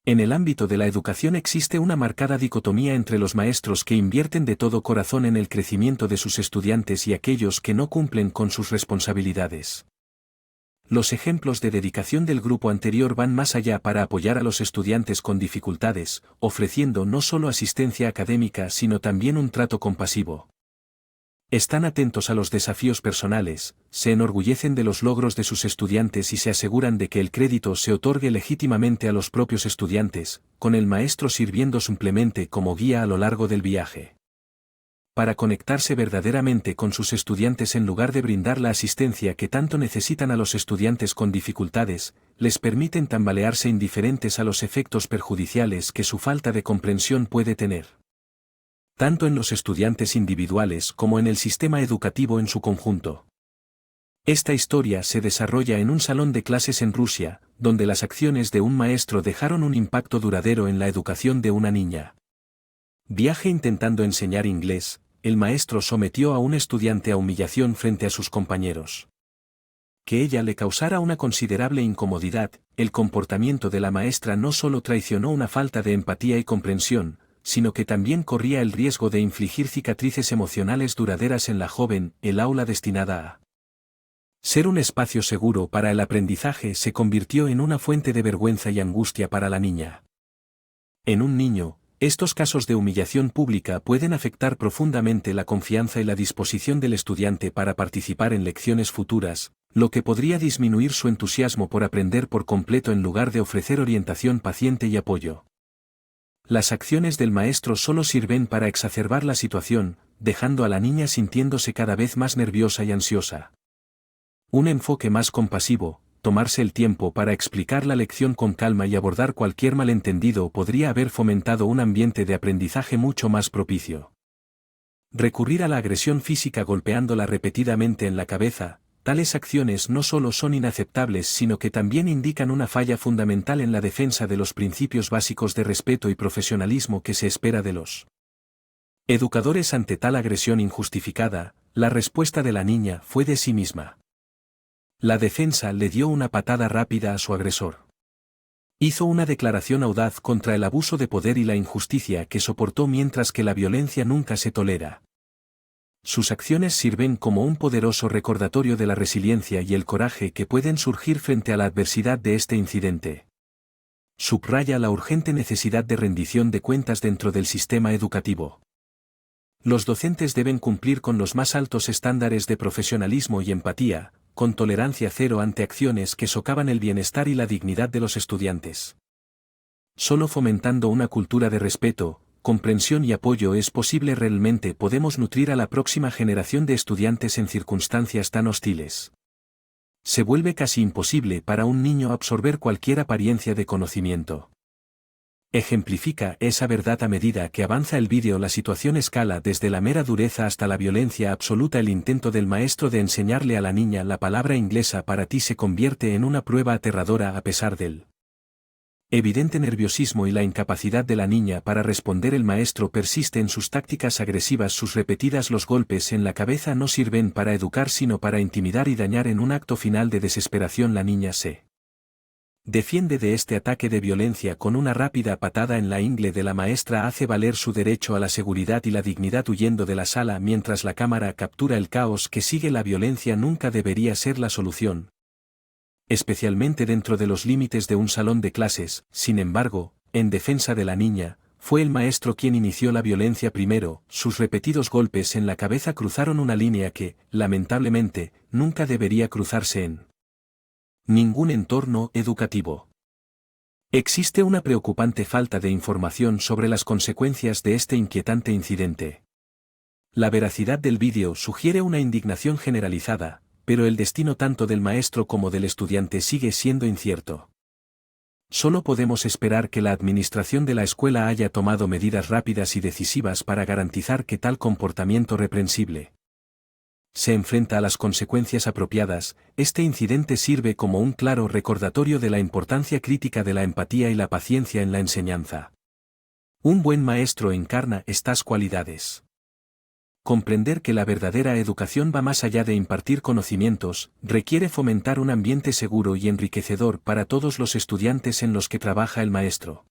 En el ámbito de la educación existe una marcada dicotomía entre los maestros que invierten de todo corazón en el crecimiento de sus estudiantes y aquellos que no cumplen con sus responsabilidades. Los ejemplos de dedicación del grupo anterior van más allá para apoyar a los estudiantes con dificultades, ofreciendo no solo asistencia académica sino también un trato compasivo. Están atentos a los desafíos personales, se enorgullecen de los logros de sus estudiantes y se aseguran de que el crédito se otorgue legítimamente a los propios estudiantes, con el maestro sirviendo simplemente como guía a lo largo del viaje. Para conectarse verdaderamente con sus estudiantes en lugar de brindar la asistencia que tanto necesitan a los estudiantes con dificultades, les permiten tambalearse indiferentes a los efectos perjudiciales que su falta de comprensión puede tener. Tanto en los estudiantes individuales como en el sistema educativo en su conjunto. Esta historia se desarrolla en un salón de clases en Rusia, donde las acciones de un maestro dejaron un impacto duradero en la educación de una niña. Viaje intentando enseñar inglés, el maestro sometió a un estudiante a humillación frente a sus compañeros. Que ella le causara una considerable incomodidad, el comportamiento de la maestra no solo traicionó una falta de empatía y comprensión, sino que también corría el riesgo de infligir cicatrices emocionales duraderas en la joven. El aula destinada a ser un espacio seguro para el aprendizaje se convirtió en una fuente de vergüenza y angustia para la niña. En un niño, estos casos de humillación pública pueden afectar profundamente la confianza y la disposición del estudiante para participar en lecciones futuras, lo que podría disminuir su entusiasmo por aprender por completo en lugar de ofrecer orientación paciente y apoyo. Las acciones del maestro solo sirven para exacerbar la situación, dejando a la niña sintiéndose cada vez más nerviosa y ansiosa. Un enfoque más compasivo, tomarse el tiempo para explicar la lección con calma y abordar cualquier malentendido podría haber fomentado un ambiente de aprendizaje mucho más propicio. Recurrir a la agresión física golpeándola repetidamente en la cabeza, tales acciones no solo son inaceptables sino que también indican una falla fundamental en la defensa de los principios básicos de respeto y profesionalismo que se espera de los educadores ante tal agresión injustificada. La respuesta de la niña fue de sí misma. La defensa le dio una patada rápida a su agresor. Hizo una declaración audaz contra el abuso de poder y la injusticia que soportó mientras que la violencia nunca se tolera. Sus acciones sirven como un poderoso recordatorio de la resiliencia y el coraje que pueden surgir frente a la adversidad de este incidente. Subraya la urgente necesidad de rendición de cuentas dentro del sistema educativo. Los docentes deben cumplir con los más altos estándares de profesionalismo y empatía, con tolerancia cero ante acciones que socavan el bienestar y la dignidad de los estudiantes. Solo fomentando una cultura de respeto, comprensión y apoyo es posible realmente podemos nutrir a la próxima generación de estudiantes en circunstancias tan hostiles. Se vuelve casi imposible para un niño absorber cualquier apariencia de conocimiento. Ejemplifica esa verdad a medida que avanza el vídeo. La situación escala desde la mera dureza hasta la violencia absoluta. El intento del maestro de enseñarle a la niña la palabra inglesa para ti se convierte en una prueba aterradora a pesar del evidente nerviosismo y la incapacidad de la niña para responder. El maestro persiste en sus tácticas agresivas. Sus repetidas los golpes en la cabeza no sirven para educar sino para intimidar y dañar. En un acto final de desesperación la niña se defiende de este ataque de violencia con una rápida patada en la ingle de la maestra. Hace valer su derecho a la seguridad y la dignidad huyendo de la sala mientras la cámara captura el caos que sigue. La violencia nunca debería ser la solución, especialmente dentro de los límites de un salón de clases. Sin embargo, en defensa de la niña, fue el maestro quien inició la violencia primero. Sus repetidos golpes en la cabeza cruzaron una línea que, lamentablemente, nunca debería cruzarse en ningún entorno educativo. Existe una preocupante falta de información sobre las consecuencias de este inquietante incidente. La veracidad del vídeo sugiere una indignación generalizada, pero el destino tanto del maestro como del estudiante sigue siendo incierto. Solo podemos esperar que la administración de la escuela haya tomado medidas rápidas y decisivas para garantizar que tal comportamiento reprensible se enfrenta a las consecuencias apropiadas. Este incidente sirve como un claro recordatorio de la importancia crítica de la empatía y la paciencia en la enseñanza. Un buen maestro encarna estas cualidades. Comprender que la verdadera educación va más allá de impartir conocimientos, requiere fomentar un ambiente seguro y enriquecedor para todos los estudiantes en los que trabaja el maestro.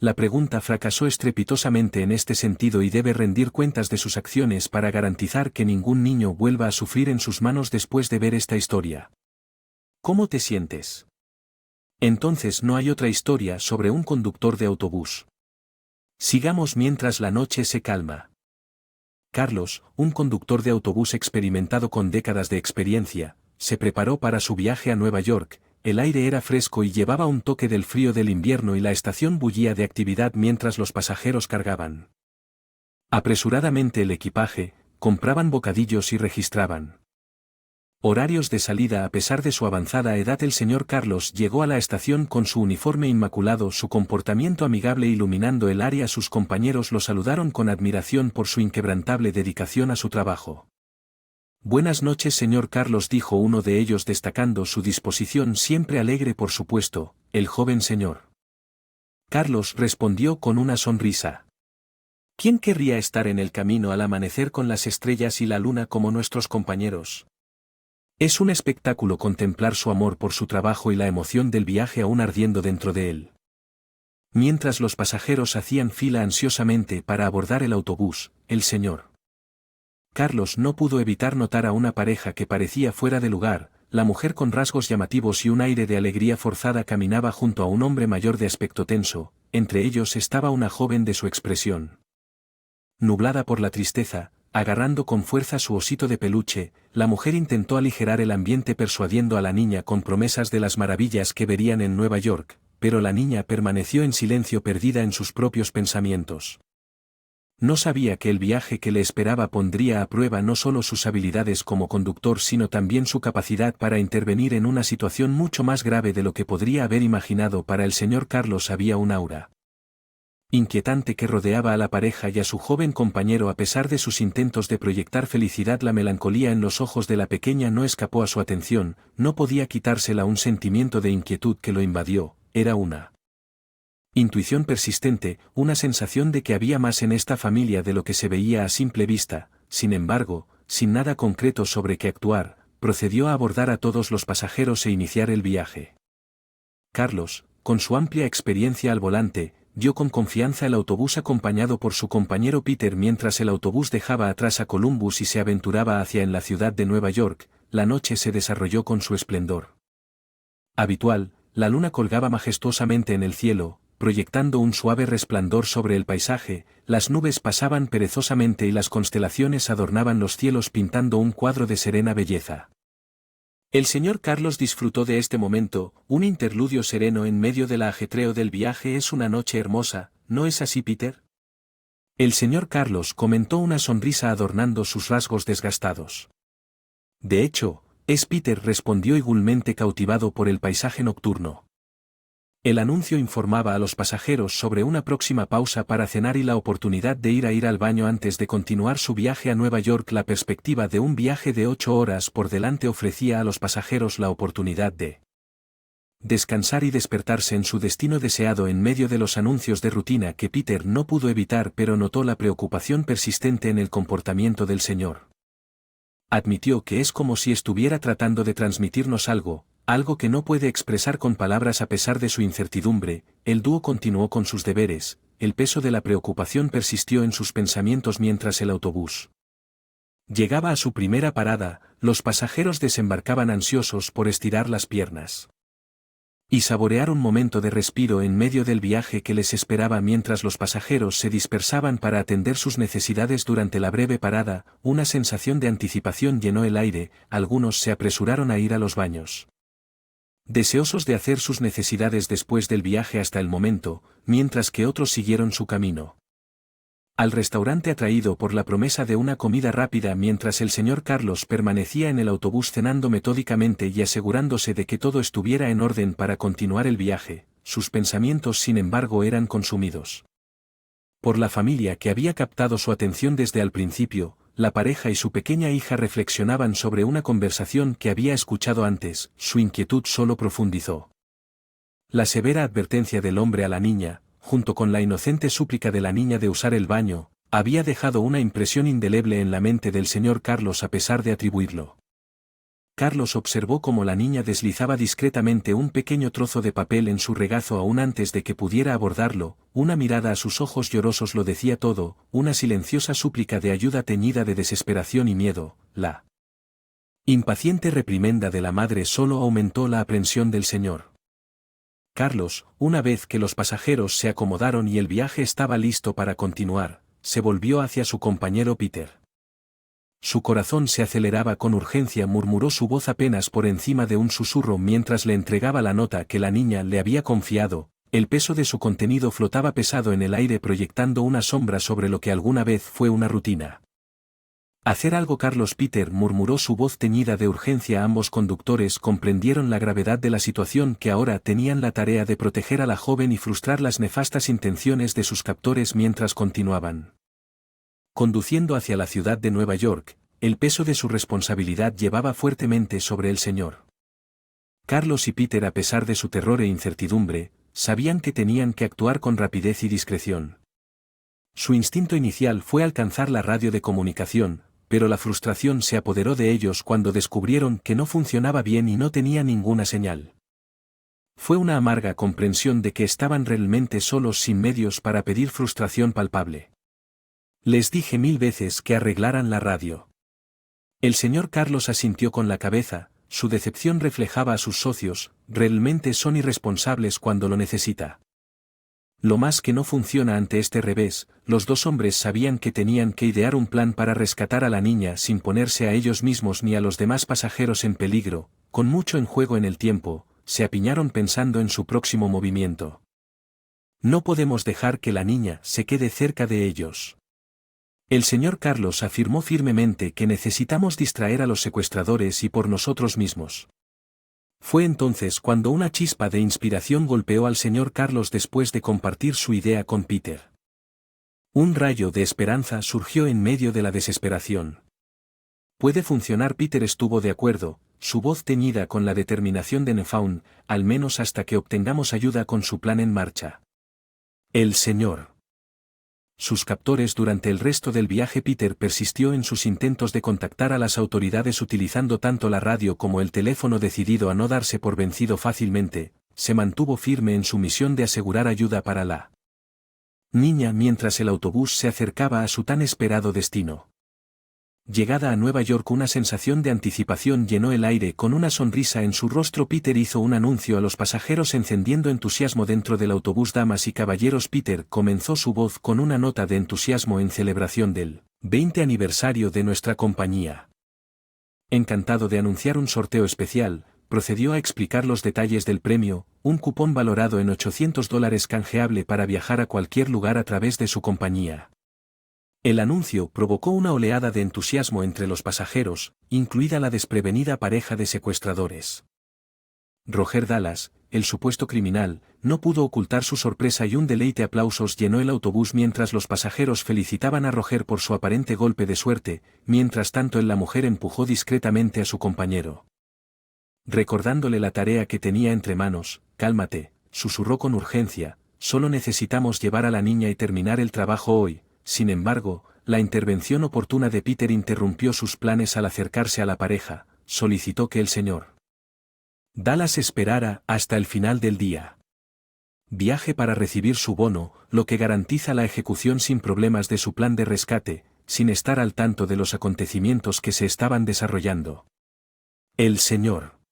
La pregunta fracasó estrepitosamente en este sentido y debe rendir cuentas de sus acciones para garantizar que ningún niño vuelva a sufrir en sus manos después de ver esta historia. ¿Cómo te sientes? Entonces no hay otra historia sobre un conductor de autobús. Sigamos mientras la noche se calma. Carlos, un conductor de autobús experimentado con décadas de experiencia, se preparó para su viaje a Nueva York. El aire era fresco y llevaba un toque del frío del invierno y la estación bullía de actividad mientras los pasajeros cargaban apresuradamente el equipaje, compraban bocadillos y registraban horarios de salida. A pesar de su avanzada edad, el señor Carlos llegó a la estación con su uniforme inmaculado, su comportamiento amigable iluminando el área. Sus compañeros lo saludaron con admiración por su inquebrantable dedicación a su trabajo. «Buenas noches, señor Carlos», dijo uno de ellos destacando su disposición siempre alegre. «Por supuesto, el joven señor». Carlos respondió con una sonrisa. «¿Quién querría estar en el camino al amanecer con las estrellas y la luna como nuestros compañeros? Es un espectáculo contemplar su amor por su trabajo y la emoción del viaje aún ardiendo dentro de él». Mientras los pasajeros hacían fila ansiosamente para abordar el autobús, el señor Carlos no pudo evitar notar a una pareja que parecía fuera de lugar. La mujer, con rasgos llamativos y un aire de alegría forzada, caminaba junto a un hombre mayor de aspecto tenso. Entre ellos estaba una joven de su expresión nublada por la tristeza, agarrando con fuerza su osito de peluche. La mujer intentó aligerar el ambiente persuadiendo a la niña con promesas de las maravillas que verían en Nueva York, pero la niña permaneció en silencio, perdida en sus propios pensamientos. No sabía que el viaje que le esperaba pondría a prueba no solo sus habilidades como conductor, sino también su capacidad para intervenir en una situación mucho más grave de lo que podría haber imaginado. Para el señor Carlos había un aura inquietante que rodeaba a la pareja y a su joven compañero. A pesar de sus intentos de proyectar felicidad, la melancolía en los ojos de la pequeña no escapó a su atención. No podía quitársela. Un sentimiento de inquietud que lo invadió. Era una intuición persistente, una sensación de que había más en esta familia de lo que se veía a simple vista. Sin embargo, sin nada concreto sobre qué actuar, procedió a abordar a todos los pasajeros e iniciar el viaje. Carlos, con su amplia experiencia al volante, guió con confianza el autobús acompañado por su compañero Peter. Mientras el autobús dejaba atrás a Columbus y se aventuraba hacia en la ciudad de Nueva York, la noche se desarrolló con su esplendor habitual. La luna colgaba majestuosamente en el cielo, proyectando un suave resplandor sobre el paisaje. Las nubes pasaban perezosamente y las constelaciones adornaban los cielos pintando un cuadro de serena belleza. El señor Carlos disfrutó de este momento, un interludio sereno en medio del ajetreo del viaje. «Es una noche hermosa, ¿no es así, Peter?». El señor Carlos comentó, una sonrisa adornando sus rasgos desgastados. «De hecho, es Peter», respondió igualmente cautivado por el paisaje nocturno. El anuncio informaba a los pasajeros sobre una próxima pausa para cenar y la oportunidad de ir al baño antes de continuar su viaje a Nueva York. La perspectiva de un viaje de 8 horas por delante ofrecía a los pasajeros la oportunidad de descansar y despertarse en su destino deseado. En medio de los anuncios de rutina que Peter no pudo evitar, pero notó la preocupación persistente en el comportamiento del señor. Admitió que es como si estuviera tratando de transmitirnos algo que no puede expresar con palabras. A pesar de su incertidumbre, el dúo continuó con sus deberes. El peso de la preocupación persistió en sus pensamientos mientras el autobús llegaba a su primera parada. Los pasajeros desembarcaban ansiosos por estirar las piernas y saborear un momento de respiro en medio del viaje que les esperaba. Mientras los pasajeros se dispersaban para atender sus necesidades durante la breve parada, una sensación de anticipación llenó el aire. Algunos se apresuraron a ir a los baños, deseosos de hacer sus necesidades después del viaje hasta el momento, mientras que otros siguieron su camino al restaurante atraído por la promesa de una comida rápida. Mientras el señor Carlos permanecía en el autobús cenando metódicamente y asegurándose de que todo estuviera en orden para continuar el viaje, sus pensamientos sin embargo eran consumidos por la familia que había captado su atención desde el principio. La pareja y su pequeña hija reflexionaban sobre una conversación que había escuchado antes. Su inquietud solo profundizó. La severa advertencia del hombre a la niña, junto con la inocente súplica de la niña de usar el baño, había dejado una impresión indeleble en la mente del señor Carlos. A pesar de atribuirlo, Carlos observó cómo la niña deslizaba discretamente un pequeño trozo de papel en su regazo aún antes de que pudiera abordarlo. una mirada a sus ojos llorosos lo decía todo, una silenciosa súplica de ayuda teñida de desesperación y miedo. La impaciente reprimenda de la madre solo aumentó la aprensión del señor Carlos. Una vez que los pasajeros se acomodaron y el viaje estaba listo para continuar, se volvió hacia su compañero Peter. Su corazón se aceleraba con urgencia, murmuró su voz apenas por encima de un susurro mientras le entregaba la nota que la niña le había confiado. El peso de su contenido flotaba pesado en el aire, proyectando una sombra sobre lo que alguna vez fue una rutina. Hacer algo, Carlos. Peter murmuró su voz teñida de urgencia. Ambos conductores comprendieron la gravedad de la situación, que ahora tenían la tarea de proteger a la joven y frustrar las nefastas intenciones de sus captores mientras continuaban conduciendo hacia la ciudad de Nueva York. El peso de su responsabilidad llevaba fuertemente sobre el señor Carlos y Peter, a pesar de su terror e incertidumbre, sabían que tenían que actuar con rapidez y discreción. Su instinto inicial fue alcanzar la radio de comunicación, pero la frustración se apoderó de ellos cuando descubrieron que no funcionaba bien y no tenía ninguna señal. Fue una amarga comprensión de que estaban realmente solos, sin medios para pedir. Frustración palpable. Les dije 1000 veces que arreglaran la radio. El señor Carlos asintió con la cabeza. Su decepción reflejaba a sus socios. Realmente son irresponsables cuando lo necesita. Lo más que no funciona ante este revés. Los dos hombres sabían que tenían que idear un plan para rescatar a la niña sin ponerse a ellos mismos ni a los demás pasajeros en peligro. Con mucho en juego en el tiempo, se apiñaron pensando en su próximo movimiento. No podemos dejar que la niña se quede cerca de ellos. El señor Carlos afirmó firmemente que necesitamos distraer a los secuestradores y por nosotros mismos. Fue entonces cuando una chispa de inspiración golpeó al señor Carlos después de compartir su idea con Peter. Un rayo de esperanza surgió en medio de la desesperación. Puede funcionar. Peter estuvo de acuerdo, su voz teñida con la determinación de Newfound, al menos hasta que obtengamos ayuda con su plan en marcha. El señor sus captores. Durante el resto del viaje Peter persistió en sus intentos de contactar a las autoridades utilizando tanto la radio como el teléfono. Decidido a no darse por vencido fácilmente, se mantuvo firme en su misión de asegurar ayuda para la niña mientras el autobús se acercaba a su tan esperado destino. Llegada a Nueva York, una sensación de anticipación llenó el aire. Con una sonrisa en su rostro, Peter hizo un anuncio a los pasajeros, encendiendo entusiasmo dentro del autobús. Damas y caballeros, Peter comenzó su voz con una nota de entusiasmo en celebración del 20 aniversario de nuestra compañía. Encantado de anunciar un sorteo especial, procedió a explicar los detalles del premio: un cupón valorado en $800 canjeable para viajar a cualquier lugar a través de su compañía. El anuncio provocó una oleada de entusiasmo entre los pasajeros, incluida la desprevenida pareja de secuestradores. Roger Dallas, el supuesto criminal, no pudo ocultar su sorpresa y un deleite aplausos llenó el autobús mientras los pasajeros felicitaban a Roger por su aparente golpe de suerte. Mientras tanto, la mujer empujó discretamente a su compañero, recordándole la tarea que tenía entre manos. Cálmate, susurró con urgencia, solo necesitamos llevar a la niña y terminar el trabajo hoy. Sin embargo, la intervención oportuna de Peter interrumpió sus planes. Al acercarse a la pareja, solicitó que el señor Dallas esperara hasta el final del día. Viaje para recibir su bono, lo que garantiza la ejecución sin problemas de su plan de rescate, sin estar al tanto de los acontecimientos que se estaban desarrollando. El señor.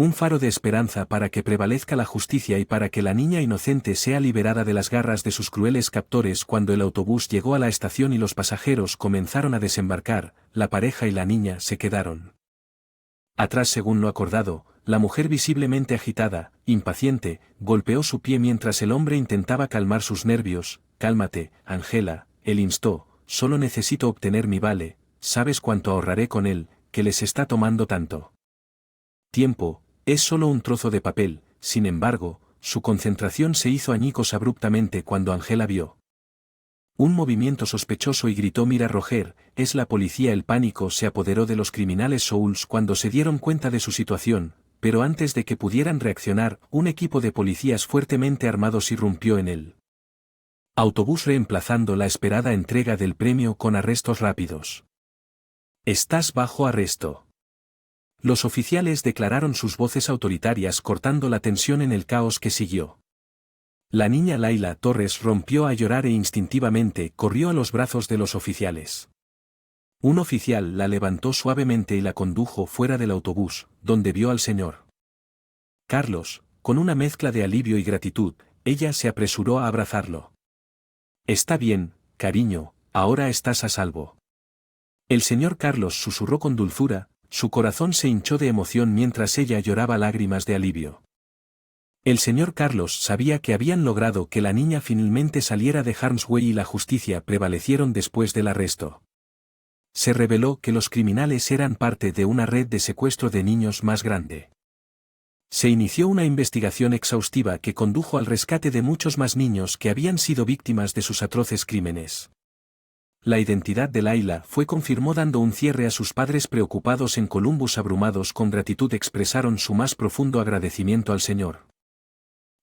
Un faro de esperanza para que prevalezca la justicia y para que la niña inocente sea liberada de las garras de sus crueles captores. Cuando el autobús llegó a la estación y los pasajeros comenzaron a desembarcar, la pareja y la niña se quedaron atrás según lo acordado. La mujer, visiblemente agitada, impaciente, golpeó su pie mientras el hombre intentaba calmar sus nervios. Cálmate, Angela, él instó, solo necesito obtener mi vale. ¿Sabes cuánto ahorraré con él, que les está tomando tanto tiempo? Es solo un trozo de papel. Sin embargo, su concentración se hizo añicos abruptamente cuando Angela vio un movimiento sospechoso y gritó: mira, Roger, es la policía. El pánico se apoderó de los criminales Souls cuando se dieron cuenta de su situación, pero antes de que pudieran reaccionar, un equipo de policías fuertemente armados irrumpió en el autobús, reemplazando la esperada entrega del premio con arrestos rápidos. Estás bajo arresto. Los oficiales declararon, sus voces autoritarias cortando la tensión en el caos que siguió. La niña Laila Torres rompió a llorar e instintivamente corrió a los brazos de los oficiales. Un oficial la levantó suavemente y la condujo fuera del autobús, donde vio al señor Carlos, con una mezcla de alivio y gratitud. Ella se apresuró a abrazarlo. «Está bien, cariño, ahora estás a salvo». El señor Carlos susurró con dulzura, su corazón se hinchó de emoción mientras ella lloraba lágrimas de alivio. El señor Carlos sabía que habían logrado que la niña finalmente saliera de harm's way y la justicia prevalecieron después del arresto. Se reveló que los criminales eran parte de una red de secuestro de niños más grande. Se inició una investigación exhaustiva que condujo al rescate de muchos más niños que habían sido víctimas de sus atroces crímenes. La identidad de Laila fue confirmó dando un cierre a sus padres preocupados en Columbus. Abrumados con gratitud expresaron su más profundo agradecimiento al señor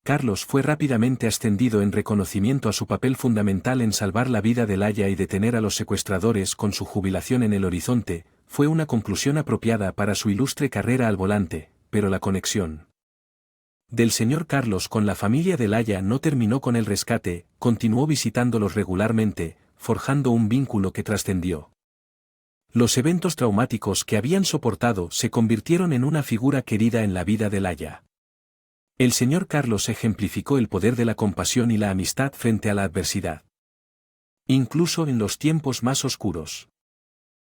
Carlos fue rápidamente ascendido en reconocimiento a su papel fundamental en salvar la vida de Laila y detener a los secuestradores. Con su jubilación en el horizonte, fue una conclusión apropiada para su ilustre carrera al volante, pero la conexión del señor Carlos con la familia de Laila no terminó con el rescate, continuó visitándolos regularmente, forjando un vínculo que trascendió los eventos traumáticos que habían soportado. Se convirtieron en una figura querida en la vida de Laila. El señor Carlos ejemplificó el poder de la compasión y la amistad frente a la adversidad. Incluso en los tiempos más oscuros.